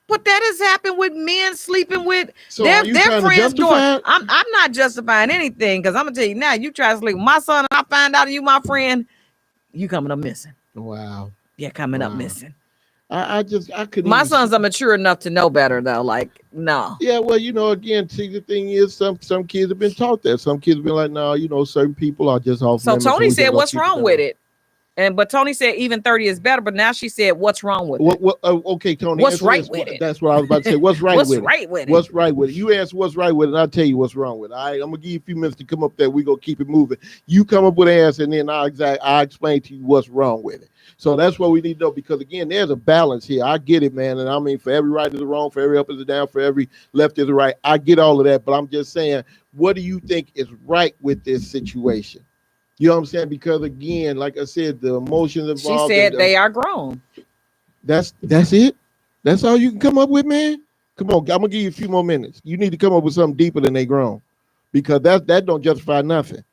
but that has happened with men sleeping with their friends' daughter. I'm not justifying anything, because I'm gonna tell you now, you try to sleep with my son and I find out you my friend, you coming up missing. Wow. Yeah, coming up missing. I couldn't. My sons are mature enough to know better, though. Like, no. Yeah, well, again, see, the thing is, some kids have been taught that. Some kids have been like, no, certain people are just off. So Tony said, "What's wrong with it?" But Tony said even 30 is better. But now she said, "What's wrong with it?" Okay, Tony. What's right with it? That's what I was about to say. What's right with it? What's right with it? You answer what's right with it, and I'll tell you what's wrong with it. All right, I'm gonna give you a few minutes to come up there. We're gonna keep it moving. You come up with an answer, and then I'll explain to you what's wrong with it. So that's what we need to know, because again, there's a balance here. I get it, man. And I mean, for every right is a wrong, for every up is a down, for every left is a right. I get all of that, but I'm just saying, what do you think is right with this situation? You know what I'm saying? Because again, like I said, the emotions involved. She said they are grown. That's it. That's all you can come up with, man. Come on, I'm gonna give you a few more minutes. You need to come up with something deeper than they grown, because that don't justify nothing.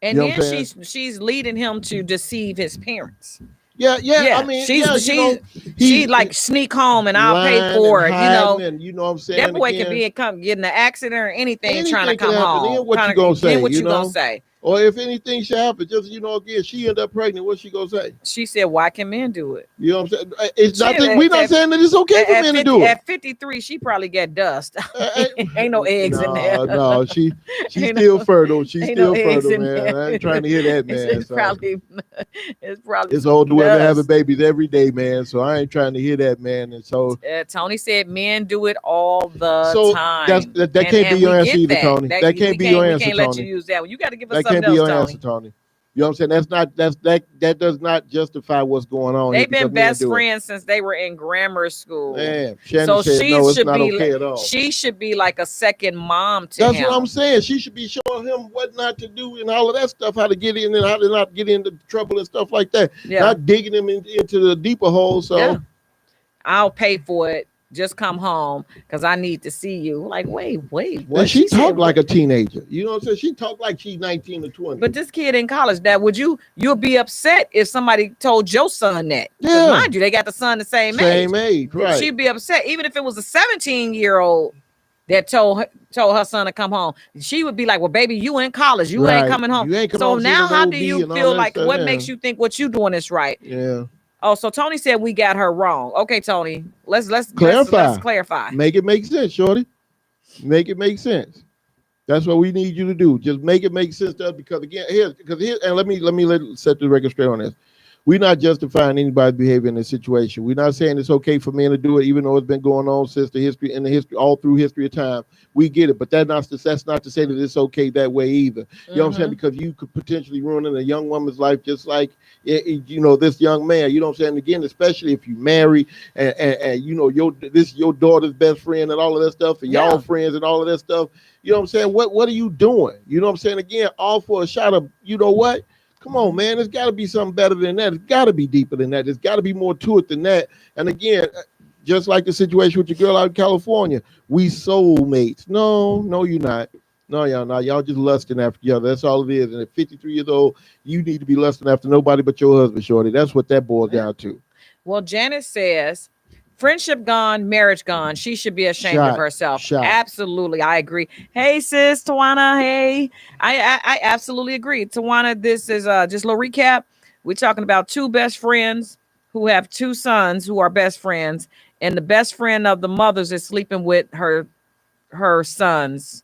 And then she's leading him to deceive his parents. Yeah. I mean, she like sneak home and I'll pay for it. And, you know what I'm saying? That boy could be getting an accident or anything trying to come home. Then what you gonna say? What you gonna say? Or if anything should happen, just again, she end up pregnant. What's she gonna say? She said, "Why can men do it?" You know what I'm saying? It's nothing. We're not saying that it's okay for men to do it. At 53, she probably get dust. Ain't no eggs in there. No, she's still fertile. She's still fertile, man. I ain't trying to hear that, man. It's probably. It's older women having babies every day, man. So I ain't trying to hear that, man. And so Tony said, men do it all the time. That can't be your answer either, Tony. That can't be your answer, Tony. We can't let you use that one. You got to give us something else, Tony. Answer, Tony. You know what I'm saying? That does not justify what's going on. They've been best friends since they were in grammar school. Man, so said, no, it's not okay at all. She should be like a second mom to him. That's what I'm saying. She should be showing him what not to do and all of that stuff, how to get in and how to not get into trouble and stuff like that. Yeah. Not digging him into the deeper hole. So I'll pay for it. Just come home because I need to see you. Like, wait. What? She talked like a teenager. You know what I'm saying? She talked like she's 19 or 20. But this kid in college, you'll be upset if somebody told your son that. Yeah. Mind you, they got the son the same age. Same age, right. She'd be upset. Even if it was a 17-year-old that told her son to come home, she would be like, well, baby, you in college. You ain't coming home. So now how do you feel like, what makes you think what you doing is right? Yeah. Oh, so Tony said we got her wrong. Okay, Tony, let's clarify. Let's clarify. Make it make sense, shorty. Make it make sense. That's what we need you to do. Just make it make sense to us, because again, here, and let me set the record straight on this. We're not justifying anybody's behavior in this situation. We're not saying it's okay for men to do it, even though it's been going on since the history all through history of time. We get it, but that's not to say that it's okay that way either. You know what I'm saying? Because you could potentially ruin a young woman's life, just like this young man. You know what I'm saying? Again, especially if you marry and this your daughter's best friend and all of that stuff, and y'all friends and all of that stuff. You know what I'm saying? What are you doing? You know what I'm saying? Again, all for a shot of, you know what? Come on, man. There's got to be something better than that. It's got to be deeper than that. There's got to be more to it than that. And again, just like the situation with your girl out in California, we soulmates. No, you're not. No, y'all not. Y'all just lusting after each other. That's all it is. And at 53 years old, you need to be lusting after nobody but your husband, shorty. That's what that boils down to. Well, Janice says Friendship gone, marriage gone. She should be ashamed of herself. Absolutely, I agree. Hey, sis, Tawana. Hey, I absolutely agree. Tawana, this is just a little recap. We're talking about two best friends who have two sons who are best friends, and the best friend of the mothers is sleeping with her sons.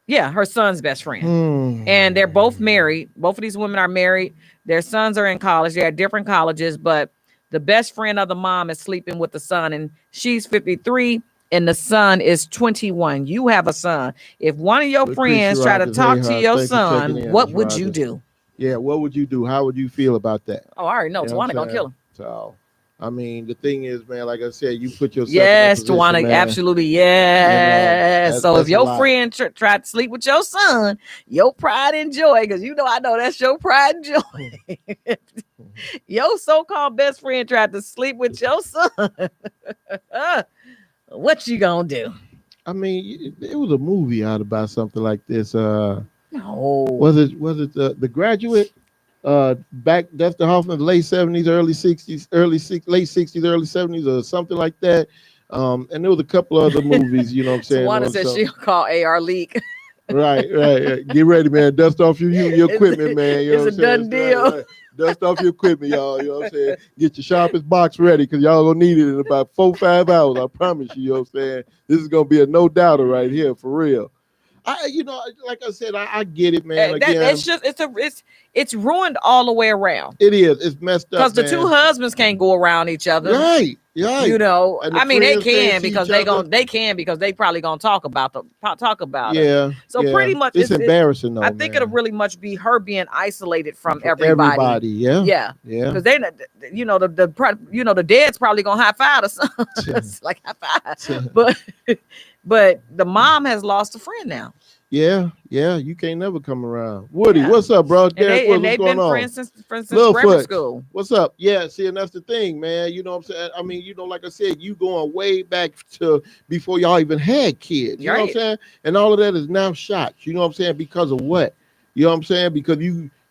Yeah, her son's best friend. And they're both married. Both of these women are married. Their sons are in college. They're at different colleges, but the best friend of the mom is sleeping with the son, and she's 53 and the son is 21. You have a son. If one of your friends try to talk to your son, what would you do? Yeah, what would you do? How would you feel about that? Oh, I already know. Tawana gonna kill him. So, I mean, the thing is, man, like I said, you put yourself yes, in that position, Tawana, man. Absolutely, yes. So if your friend tried to sleep with your son, your pride and joy, because I know that's your pride and joy. Your so-called best friend tried to sleep with your son. What you gonna do? I mean, it was a movie out about something like this. No. Was it The Graduate? Back Dustin Hoffman, late 70s, early 60s, late 60s, early 70s, or something like that. And there was a couple other movies, you know what I'm saying? Tawana said she'll call AR Leak. Right. Get ready, man. Dust off your equipment, man. You know it's a done deal. Right. Dust off your equipment, y'all. You know what I'm saying? Get your sharpest box ready, because y'all gonna need it in about 4-5 hours. I promise you, you know what I'm saying? This is gonna be a no doubter right here, for real. Like I said, I get it, man. It's ruined all the way around. It is. It's messed up because the two husbands can't go around each other. Right. I mean, they can because they probably gonna talk about it. Yeah. So pretty much, it's embarrassing. Though, I think it'll really much be her being isolated from everybody. Yeah. Because the dead's probably gonna high five or something. Like high five. But the mom has lost a friend now. Yeah, you can't never come around. Woody, what's up, bro? Derek, they've been friends since grammar school. What's up? Yeah, see, and that's the thing, man. You know what I'm saying? I mean, like I said, you going way back to before y'all even had kids. You know what I'm saying? And all of that is now shot. You know what I'm saying? Because of what? You know what I'm saying? Because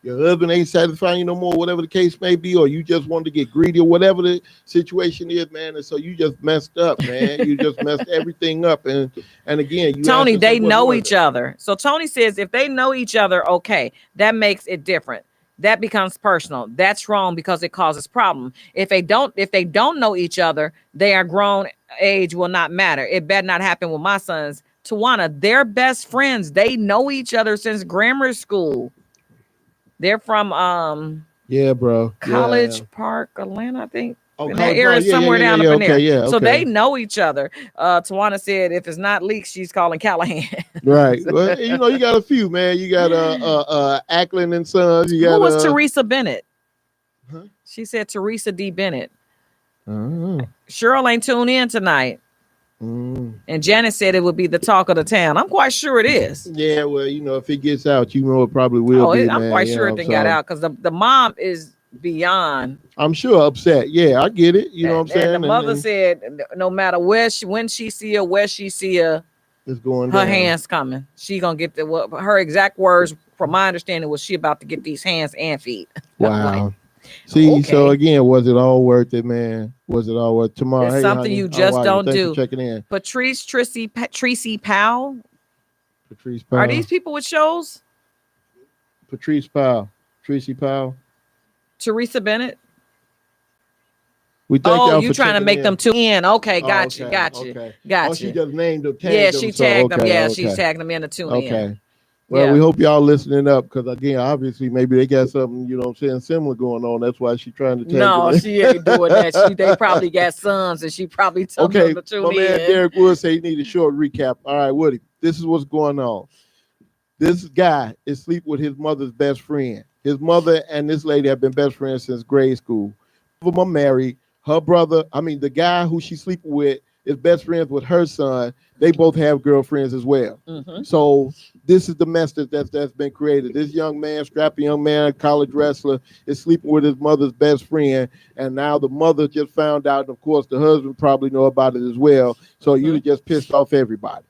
your husband ain't satisfying you no more, whatever the case may be, or you just wanted to get greedy or whatever the situation is, man. And so you just messed up, man. You just messed everything up. And again, Tony, they know each other. So Tony says if they know each other, okay, that makes it different. That becomes personal. That's wrong because it causes problem. If they don't know each other, they are grown. Age will not matter. It better not happen with my sons. Tawana, they're best friends. They know each other since grammar school. They're from College Park, Atlanta, I think. In that area somewhere down up in there. So they know each other. Tawana said if it's not leaks, she's calling Callahan. Right. Well, you got a few, man. You got Ackland and Sons. Who was Teresa Bennett? Huh? She said Teresa D. Bennett. Cheryl ain't tuned in tonight. And Janet said it would be the talk of the town. I'm quite sure it is. Yeah, well, if it gets out, it probably will be. I'm quite sure it got out because the mom is beyond. I'm sure upset. Yeah, I get it. You know what I'm saying? And the mother said no matter when she see her, it's going down. Her hands coming. She gonna get her exact words, from my understanding, was she about to get these hands and feet. Wow. See, so again, was it all worth it, man? Was it all worth it? Tomorrow? It's something you just don't do. Checking in. Tracy Powell. Patrice Powell. Are these people with shows? Patrice Powell. Tracy Powell. Teresa Bennett. We thank you trying to make them tune in. Okay, got you. Oh, she just named them. She tagged them. Yeah, she tagged them in to tune in. Okay. Well, we hope y'all listening up because, again, obviously, maybe they got something, you know what I'm saying, similar going on. That's why she's trying to tell No, she ain't doing that. They probably got sons, and she probably told them to tune in. My man Derek Wood said he need a short recap. All right, Woody, this is what's going on. This guy is sleeping with his mother's best friend. His mother and this lady have been best friends since grade school. Both of them are married. Her brother, the guy who she's sleeping with is best friends with her son. They both have girlfriends as well. Mm-hmm. So this is the mess that's been created. This young man, strappy young man, college wrestler, is sleeping with his mother's best friend. And now the mother just found out. And of course, the husband probably know about it as well. So you just pissed off everybody.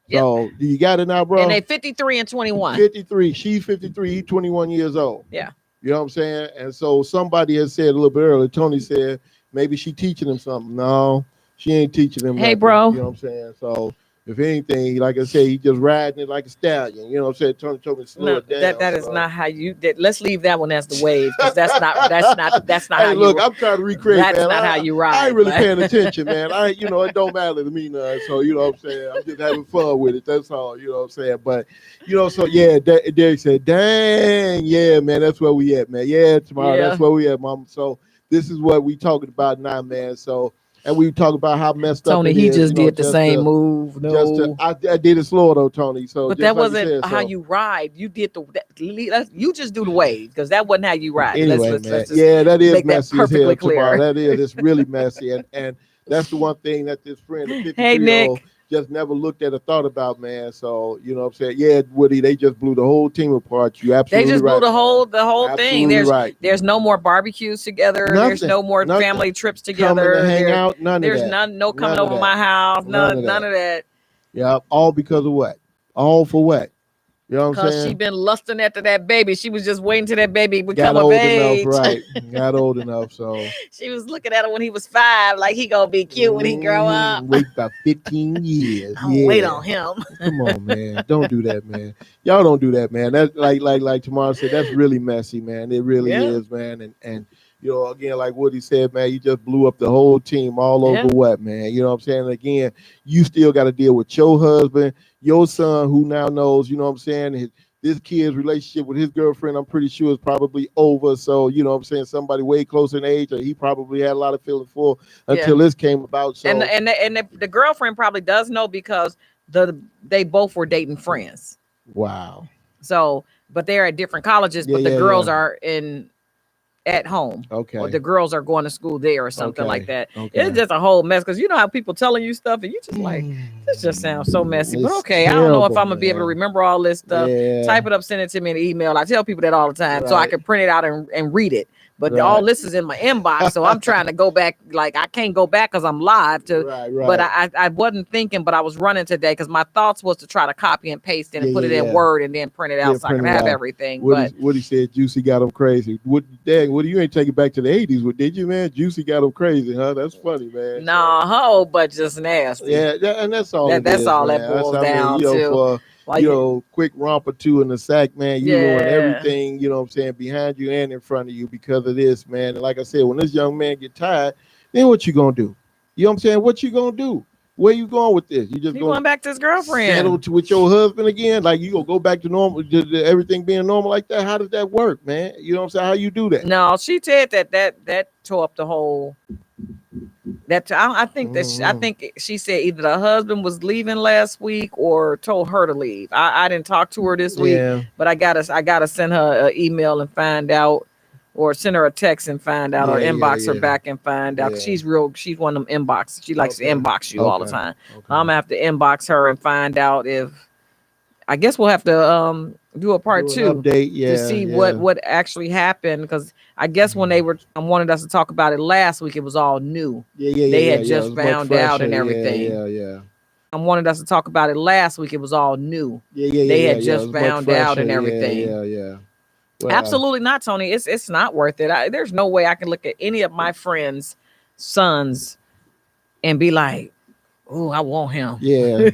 Yep. So you got it now, bro? And they 53 and 21. 53. She's 53. He's 21 years old. Yeah. You know what I'm saying? And so somebody has said a little bit earlier, Tony said, maybe she teaching him something. No, she ain't teaching him Hey, nothing. bro. You know what I'm saying? So if anything, like I said, he just riding it like a stallion. You know what I'm saying? Tony told me to slow it down. That is not how you did. Let's leave that one as the wave, because that's not Hey, how look, you. I'm trying to recreate, That's man. not how you ride. I ain't really but- paying attention, man. It don't matter to me none. So, you know what I'm saying? I'm just having fun with it. That's all, you know what I'm saying? But, so yeah, Derek said, dang, yeah, man, that's where we at, man. Yeah, tomorrow, that's where we at, mom. So this is what we talking about now, man. So, and we talk about how messed Tony, up it he is, just did the same move. No, I did it slow though, Tony. So, but just that like wasn't you said, how you ride. You did you just do the wave, because that wasn't how you ride. Anyway, let's man, just that is make that messy as perfectly hell clear. tomorrow. That is, it's really messy, and that's the one thing that this friend, the 53-year-old, just never looked at or thought about, man. So, you know what I'm saying? Yeah, Woody, they just blew the whole team apart. You absolutely They just right, blew the whole thing. There's no more barbecues together. Nothing, there's no more nothing. family trips together. Coming to hang out, none there's of that. no coming over my house. None of that. Yeah, all because of what? All for what? You know what I'm saying? Because she been lusting after that baby. She was just waiting till that baby become got of old age. enough, right? Got old enough, so she was looking at him when he was 5, like he gonna be cute when he grow up. Wait about 15 years. Wait on him. Come on, man. Don't do that, man. Y'all don't do that, man. That's like Tamara said, that's really messy, man. It really is, man. And again, like Woody said, man, you just blew up the whole team all over what, man? You know what I'm saying? Again, you still got to deal with your husband, your son, who now knows, you know what I'm saying, this kid's relationship with his girlfriend, I'm pretty sure is probably over. So, you know what I'm saying, somebody way closer in age, or he probably had a lot of feelings for until this came about. So, and the girlfriend probably does know, because they both were dating friends. Wow. So, but they're at different colleges, but the girls are at home. Okay. Or the girls are going to school there or something like that. Okay. It's just a whole mess, because you know how people telling you stuff and you just like, this just sounds so messy. But okay, terrible, I don't know if I'm going to be able to remember all this stuff. Type it up, send it to me in an email. I tell people that all the time, so I can print it out and read it. But all this is in my inbox, so I'm trying to go back. Like, I can't go back because I'm live. But I wasn't thinking, but I was running today, because my thoughts was to try to copy and paste it and put it in Word and then print it out so I can have everything. Woody said Juicy got him crazy. Woody, you ain't take it back to the 80s, did you, man? Juicy got him crazy, huh? That's funny, man. No, whole but just nasty. Yeah, and that's all. That's all that boils down to. For quick romp or two in the sack, man, you ruin everything, you know what I'm saying, behind you and in front of you because of this, man. And like I said, when this young man get tired, then what you gonna do? You know what I'm saying? What you gonna do? Where you going with this? You just going back to his girlfriend? Settle with your husband again? Like, you gonna go back to normal, to everything being normal like that? How does that work, man? You know what I'm saying? How you do that? No, she said that tore up the whole. I think she said either the husband was leaving last week or told her to leave. I didn't talk to her this week, but I gotta send her an email and find out, or send her a text and find out, or inbox her back and find out. She's one of them inbox. She likes to inbox you all the time. I'm gonna have to inbox her and find out if. I guess we'll have to do a part 2 update, to see what actually happened, because I guess when they wanted us to talk about it last week, it was all new. They had just found out and everything. I wanted us to talk about it last week. It was all new. They had just found out and everything. Well, absolutely not, Tony. It's not worth it. There's no way I can look at any of my friends' sons and be like, oh, I want him. I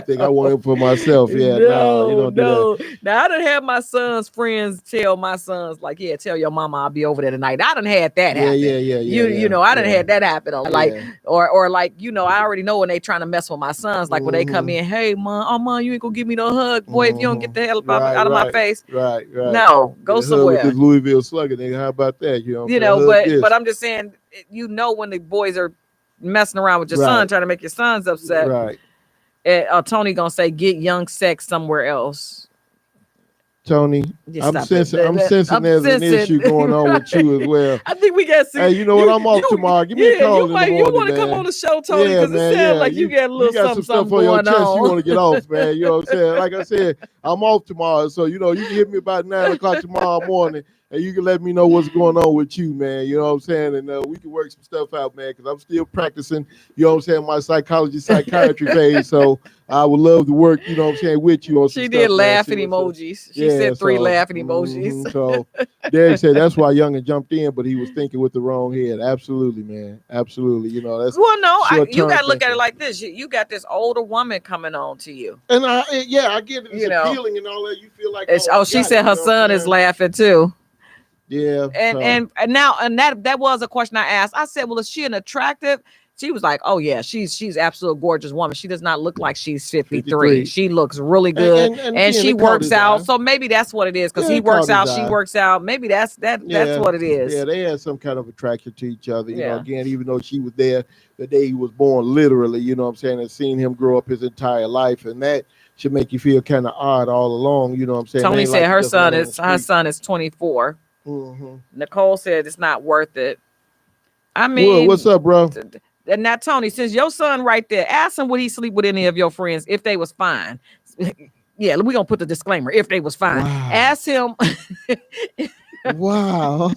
think I want him for myself. You don't do that. Now, I done had my son's friends tell my sons, like, tell your mama I'll be over there tonight. I done had that happen. You know, I done had that happen. Like, or like, I already know when they trying to mess with my sons, like when they come in, hey, mom, you ain't gonna give me no hug, boy, if you don't get the hell out of my face. Right. No, go somewhere. With this Louisville Slugger, nigga, how about that? But I'm just saying, when the boys are messing around with your son, trying to make your sons upset. Right. Tony gonna say, get young sex somewhere else. Tony, I'm sensing there's an issue going on with you as well. I think we got. Hey, you know what? I'm off tomorrow. Give me a call in the morning, you want to come on the show, Tony? Because it sounds like you got a little something for your chest. On. You want to get off, man. You know what I'm saying? Like I said, I'm off tomorrow, so you can hit me about 9 o'clock tomorrow morning. and you can let me know what's going on with you, man. You know what I'm saying? And we can work some stuff out, man, because I'm still practicing, you know what I'm saying, my psychiatry phase. So I would love to work, you know what I'm saying, with you on some She stuff. did Man. laughing emojis. She said 3 laughing emojis. So Derek said that's why Youngin jumped in, but he was thinking with the wrong head. Absolutely, man. Absolutely. You know, that's well, no, you got to look thinking. at it like this. You got this older woman coming on to you. And I get it. It's appealing and all that. You feel like, she said her son is laughing too. Yeah. And that was a question I asked. I said, well, is she an attractive? She was like, oh yeah, she's absolute gorgeous woman. She does not look like she's 53. She looks really good, and she works out. So maybe that's what it is, because he works out, she works out. Maybe that's what it is. Yeah, they had some kind of attraction to each other. You know, again, even though she was there the day he was born, literally, you know what I'm saying, and seen him grow up his entire life, and that should make you feel kind of odd all along. You know what I'm saying? Tony said her son is 24. Mm-hmm. Nicole said it's not worth it. I mean, Wood, what's up, bro? And now, Tony, since your son right there, ask him would he sleep with any of your friends if they was fine. Yeah, we're gonna put the disclaimer if they was fine. Wow. Ask him. Wow.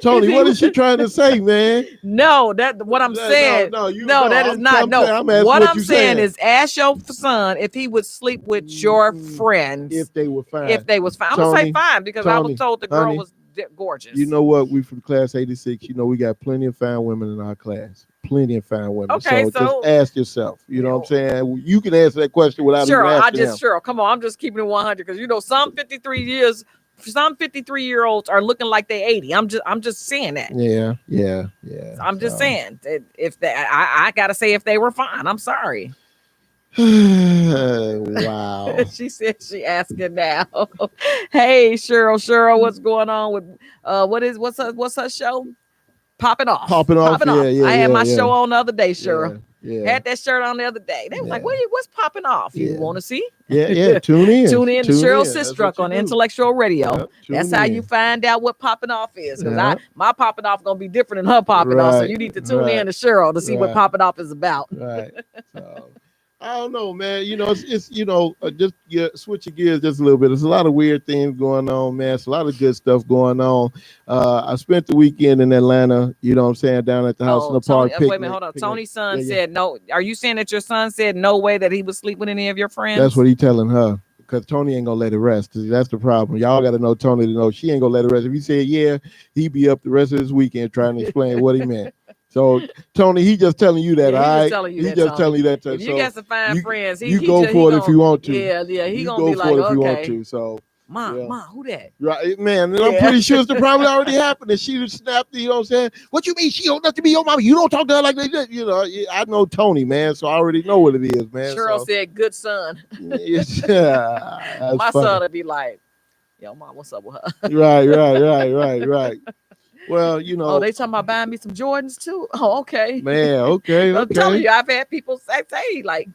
Tony, what is she trying to say, man? No, that what I'm saying. No, that is not. No, what I'm saying is ask your son if he would sleep with your friends if they were fine. If they was fine, I'm gonna say fine because I was told the girl was gorgeous. You know what? We from class 86. You know we got plenty of fine women in our class. Plenty of fine women. Okay, so just ask yourself. You know what I'm saying? You can answer that question without even asking him. Come on, I'm just keeping it 100 because some 53-year-olds are looking like they 80. I'm just saying that. Yeah. I'm just saying if I gotta say if they were fine. I'm sorry. Wow. She said she asking now. Hey, Cheryl, what's going on with what's her show? Popping off. Yeah, I had my show on the other day, Cheryl. Yeah. Had that shirt on the other day. They was like, what's popping off? You want to see? Yeah. Tune in. Tune in to Cheryl Sistruck on Intellectual Radio. Yep, that's how you find out what popping off is. Because my popping off gonna be different than her popping off. So you need to tune in to Cheryl to see what popping off is about. Right. So, I don't know, man. It's just switching gears just a little bit. There's a lot of weird things going on, man. It's a lot of good stuff going on. I spent the weekend in Atlanta, you know what I'm saying, down at the house in the park. Wait a minute, hold on. Tony's son said no. Are you saying that your son said no way that he would sleep with any of your friends? That's what he's telling her. Because Tony ain't gonna let it rest. That's the problem. Y'all got to know Tony to know she ain't gonna let it rest. If he said he'd be up the rest of this weekend trying to explain what he meant. So Tony, he just telling you that. He's just telling you that. If you got some fine friends, you go for it if you want to. Yeah. He gonna be like, if you want to. So, Mom, who that? Right, man. And I'm pretty sure it's probably already happened. And she just snapped. You know what I'm saying? What you mean? She don't have to be your mama. You don't talk to her like that. You know, I know Tony, man. So I already know what it is, man. Cheryl said, "Good son." My son would be like, "Yo, mom, what's up with her?" Right. Well, they talking about buying me some Jordans too. Oh, okay. Man, okay. I'm telling you, I've had people say like,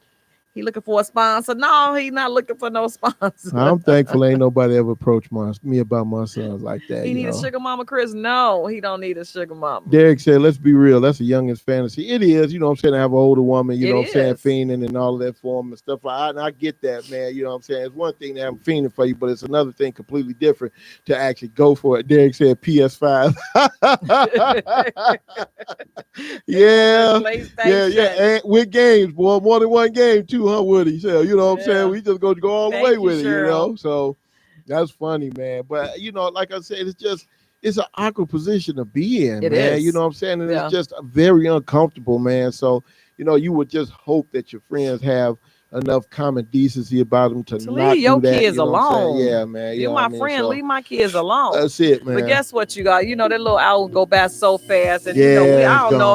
he looking for a sponsor. No, he's not looking for no sponsor. I'm thankful ain't nobody ever approached me about my sons like that. He need a sugar mama, Chris? No, he don't need a sugar mama. Derek said, let's be real. That's a youngest fantasy. It is, you know what I'm saying, to have an older woman, you know what I'm saying, fiending and all of that for him and stuff like that. And I get that, man. You know what I'm saying? It's one thing to have fiending for you, but it's another thing completely different to actually go for it. Derek said PS5. Yeah. And with games, boy. More than one game, too, huh, Woody? So, you know what I'm saying? We just go all the way with it, you know? So that's funny, man. But, like I said, it's an awkward position to be in, man. You know what I'm saying? And it's just very uncomfortable, man. So, you would just hope that your friends have enough common decency about them to not leave your do that, kids alone. Yeah, man. You my friend, so, leave my kids alone. That's it, man. But guess what you got? That little hour go by so fast. And I don't know.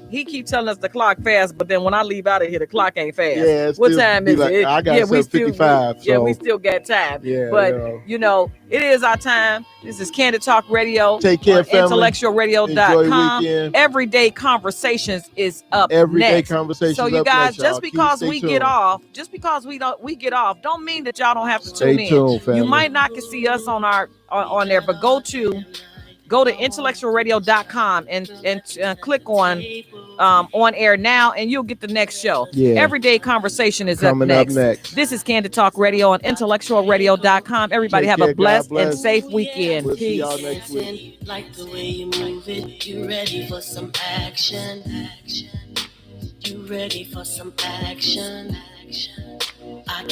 He keep telling us the clock fast, but then when I leave out of here, the clock ain't fast. Yeah, what time is it? I got 55. We still got time. Yeah, but it is our time. This is Candid Talk Radio. Take care, family. IntellectualRadio.com. Everyday Conversations is up next. Conversations. So you guys, just because we get off, don't mean that y'all don't have to tune in. Tuned, family. You might not can see us on there, but go to go to intellectualradio.com and click on air now, and you'll get the next show. Yeah. Everyday Conversation is Coming up up next. next. This is Candid Talk Radio on intellectualradio.com. Everybody Take have care, a blessed God bless. and safe weekend. We'll see Peace. y'all next week. Like the way you move it, you ready for some action? You ready for some action? I